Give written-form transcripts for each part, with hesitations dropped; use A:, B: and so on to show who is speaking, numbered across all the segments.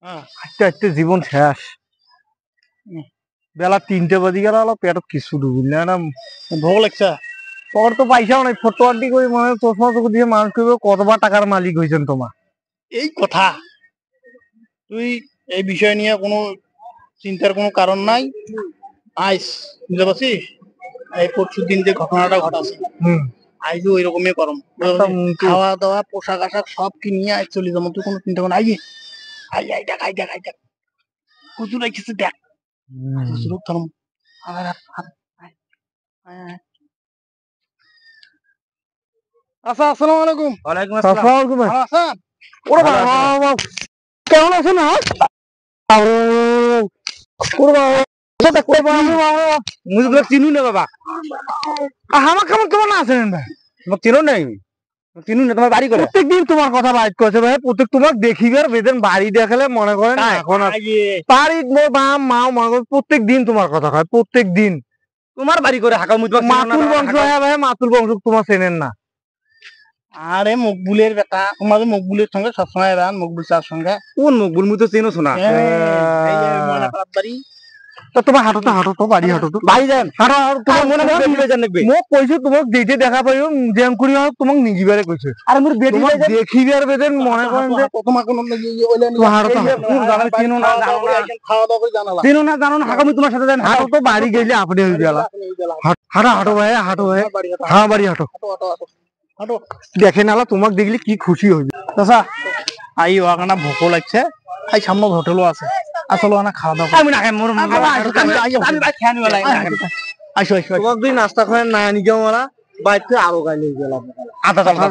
A: হাঁটতে হাঁটতে জীবন শেষ। বেলা 3টে বাজি গেল, পেটত কিছু ডুবিল না, ভোগ লাগছে। তোর তো পয়সাও নাই, ফটোয়ার্টি করে মনে চশমা চোখ দিয়ে মানুষ করবে কতবার টাকার মালিক হয়েছেন তোমার।
B: এই কথা, তুই এই বিষয় নিয়ে কোনো চিন্তার কোনো কারণ নাই। আইস বুঝতে পারছিস, এই পরশু দিন যে ঘটনাটা ঘটাছে আইজও ওই রকমই করম। খাওয়া দাওয়া পোশাক আশাক সব কিনিয়ে আই চলে যাবো, তুই কোনো চিন্তা কর। আইয়ে আই আই দেখ আই দেখ আই দেখ হুজুর আইছে দেখ হুজুর ধরম। আচ্ছা, আসসালামু আলাইকুম।
A: ওয়ালাইকুম আসসালাম।
B: ভালো আছেন?
A: ওরে বাবা, কেমন আছো না? চিনু না বাবা, আমার কেমন কেমন আছেন ভাই? চিনো নাই, চিনু না তোমার বাড়ি করে। প্রত্যেকদিন তোমার কথা বাইট করছে ভাই, প্রত্যেক তোমাকে দেখিবার বেদেন বাড়ি দেখালে মনে করেন এখন বাড়ি বাম মাও মনে করেন প্রত্যেক দিন তোমার কথা হয়, প্রত্যেক দিন তোমার বাড়ি করে হাঁকা মাতুল বংশ। হ্যাঁ ভাই, মাতুল বংশ তোমার চেনেন না।
B: আরে মকবুলের বেটা, তোমাদের মকবুলের সঙ্গে সবসময় রান, মকবুল চার সঙ্গে।
A: কোন মকবুল? মুই তো চিনো শোনা। তোমার হাঁটো তো, হাঁটো তো, বাড়ি হাঁটো তো, বাড়ি যান হাঁটো। তোমার মনে হয় বেটি বেজান লাগবে। মোক কইছো তোমাক যেতে দেখা পাইও যেম করি তোমাক নিজিবারে কইছে। আরে মোর বেটি বেজান দেখিবার বেদেন মনে করেন যে
B: তোমার কোন
A: হাঁটো তো, কোন জানা চিনো না, জানো না,
B: খাওয়া দাওয়া করে জানালা
A: চিনো না, জানো না, হাঁকা আমি তোমার সাথে যান। হাঁটো তো, বাড়ি গেলে আপনি হয়ে গেল। হাঁটো হাঁটো ভাই, হাঁটো ভাই, হ্যাঁ বাড়ি হাঁটো। দেখে নালা তোমাক দেখলে কি খুশি হইবে।
B: আচ্ছা আই ওখানে ভোকও লাগছে, আই সামনে হোটেলও আছে, আসলে ওখানে খাওয়া দাওয়া
A: আমি না খাই মোর
B: আইসো আইসো।
A: তোমাক দুই নাস্তা খায় না নিকে মারা বাইতে আরো গাইলে গেলাম আধা টাকা।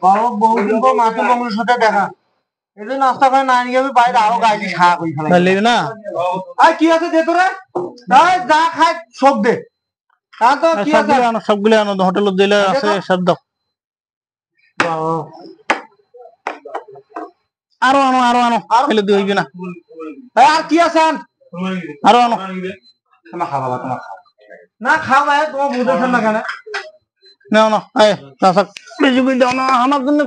A: বাবা বহুদিন পর মাতুল বংশের সাথে দেখা, এই নাস্তা খায় না নিকে আমি বাইরে আরো গাইলি খা কই ফেলাই
B: না।
A: আর কি আছে দে তোরে, যা খায় সব দে। তা তো কি আছে,
B: সবগুলো আনো, হোটেলে দিলে আছে সব দাও। আরো আনো, আরো আনো, ফেলে দিয়ে হইবে না।
A: আর কি আছে
B: আরো আনো।
A: তোমার খাওয়া তোমার না খাও ভাই, তোমার বুঝেছেন না কেন?
B: না না, চাষাক বেশি করে দাও না, আমার জন্য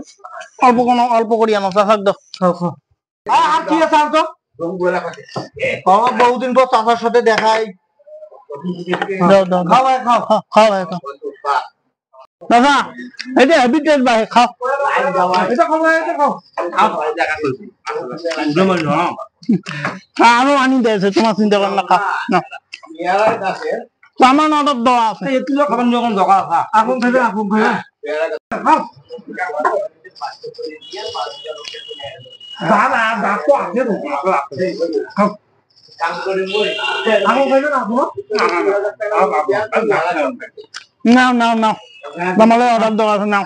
B: অল্প করি আনো, চাষাক দাও।
A: আর কি আছে আর তো বহুদিন পর চাচার সাথে দেখাই।
B: দাও দাও
A: খাও ভাই, খাও
B: খাও ভাই খাও। দাদা এটা হ্যাবিটেট ভাই, খাও।
A: এটা খাও ভাই, এটা খাও।
B: আরো আনি দিয়েছে, তোমার চিন্তা করেন না, খাও না। আমার অর্ডার দেওয়া আছে,
A: একটু খাবেন যখন দরকার এখন থেকে এখন থেকে খাও। দাদা দাঁত তো আছে খাও।
B: নাও নাও নাও, তোমার অর্ডার দেওয়া আছে, নাও।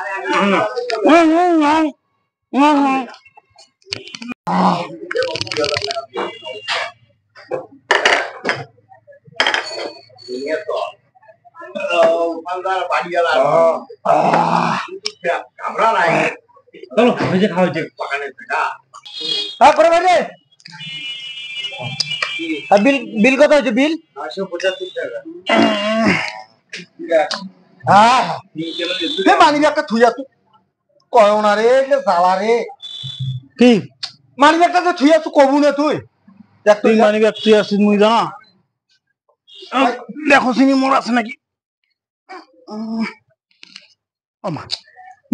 A: বিল বিল কত হয়েছে? বিল 975 টাকা। মানি ব্যাগটা থুই আছো কয় না রে, জ্বালা রে।
B: কি
A: মানি ব্যাগটা যে থুই আছো কবু না তুই দেখ,
B: তুই মানি ব্যাগ তুই আসিস, মুই জানা দেখো চিনি মোর আছে নাকি।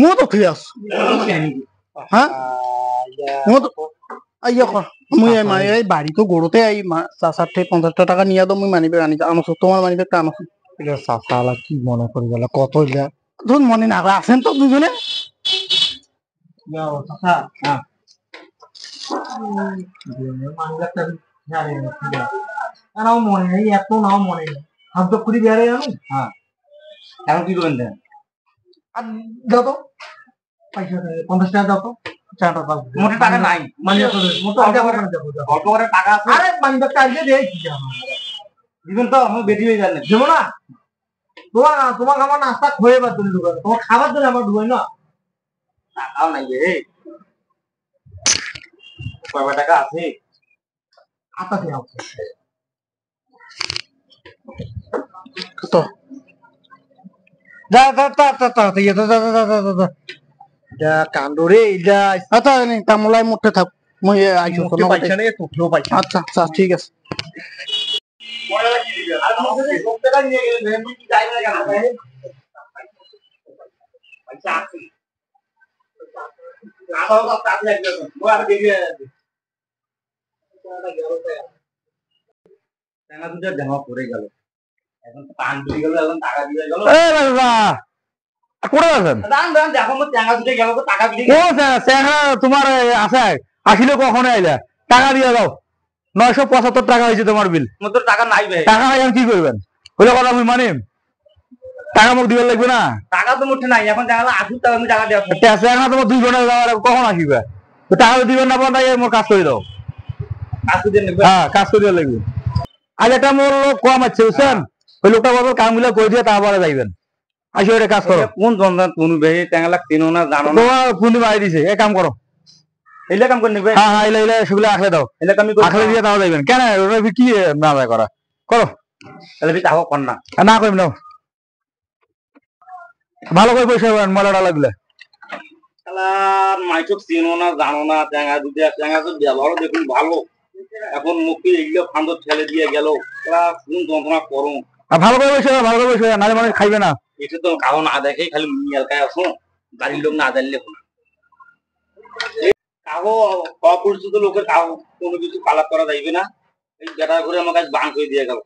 B: মো তো ঠিক আছে, হ্যাঁ মো তো মুই এই বাড়ি তো গড়তে এই 450 টাকা নিয়ে তো মুই মানি ব্যাগ আনি আনছো, তোমার মানি ব্যাগটা আনছো।
A: চাচা কি মনে করি গেল কত
B: ধরুন মনে না আছেন তো দুজনে।
A: মনে নেই, এত নাও মনে নেই। হাত করি বেড়ে জানো। হ্যাঁ এখন কি করবেন দেন? আর দাও তো পয়সা, 50 টাকা দাও তো। মোটে টাকা নাই, মানে অল্প করে টাকা আছে। আরে মানি ব্যাগটা আজকে দিয়ে দিবেন তো, আমি বেটি হয়ে যান দেবো না। তোমাকে আমার নাস্তা খুঁয়ে বার তুমি ঢুকাবে, তোমার খাবার জন্য আমার ঢুকাই না। টাকাও নাই রে, কয় টাকা আছে? আচ্ছা ঠিক আছে।
B: কত?
A: যা যা যা যা যা যা যা যা এটা কান্দরে এটা
B: আচ্ছা তামলাই মুঠে থাক মই আইছো কোনো
A: পয়সা নেই তোকেও পয়সা
B: আচ্ছা আচ্ছা ঠিক আছে
A: আর আমাদের সব টাকা নিয়ে গেলেন আমি কি যাই না কেন পয়সা আছে আবার সব টাকা লাগবে তো আর বেরিয়ে যাবে টাকা দুটো জমা পড়ে গেল এখন তো পান দিয়ে গেল এখন টাকা দিয়ে গেল
C: এ বাবা কোথায় আছেন
A: দান দান দেখো মো টাকা দুটো গেল তো টাকা দিয়ে
C: ও স্যার তোমার আছে আসলে কখন আইলা টাকা দিয়ে দাও 975 টাকা হয়েছে তোমার বিল
A: মোর তো টাকা নাই ভাই
C: টাকা নাই আমি কি করবেন ওইটা কথা আমি মানি টাকা মুখ দিবার লাগবে না
A: টাকা তো মুঠে নাই এখন টাকা আসুক তাহলে আমি টাকা দেবো
C: স্যার তোমার 2 ঘন্টা যাওয়ার আগে কখন আসিবে তো টাকা দিবেন না পান তাই মোর কাজ করে দাও
A: আসু দিয়ে নেবে
C: হ্যাঁ কাজ করে দেওয়া লাগবে আজ একটা মোর লোক কম আছে বুঝছেন ওই লোকটা বদল কামগুলো করে দিয়ে তারপরে যাইবেন আসি ওইটা কাজ করো
A: কোন জনজান কোন ভাই টাকা লাগ তিনো না জানো না
C: তোমার পুঁজি মারি দিছে এক কাম করো
A: এলে কাম করে নেবে
C: হ্যাঁ হ্যাঁ এলে সেগুলো আখলে দাও
A: এলে আমি
C: আখলে দিয়ে তাও যাইবেন কেন ওটা কি না যায় করা করো
A: তাহলে বিটা হোক না
C: না করিম নাও ভালো করে পয়সা পাবেন মলাটা লাগলে
A: শালার মাইচক চিনো না জানো না টাকা দুটো টাকা তো ব্যবহার দেখুন ভালো এখন মুখে এগুলো ফান্দর ঠেলে দিয়ে গেল কোন যন্ত্রণা করো
C: আর ভালো করে পয়সা ভালো করে পয়সা নালে মানুষ খাইবে না
A: এটা তো কারো না দেখে খালি এলাকায় আসো বাড়ির লোক না জানলে কাগো অপরিচিত লোকের কাগো কোনো কিছু কালাপ করা যাইবে না এই বেটা করে আমার কাছে বান করে দিয়ে গেল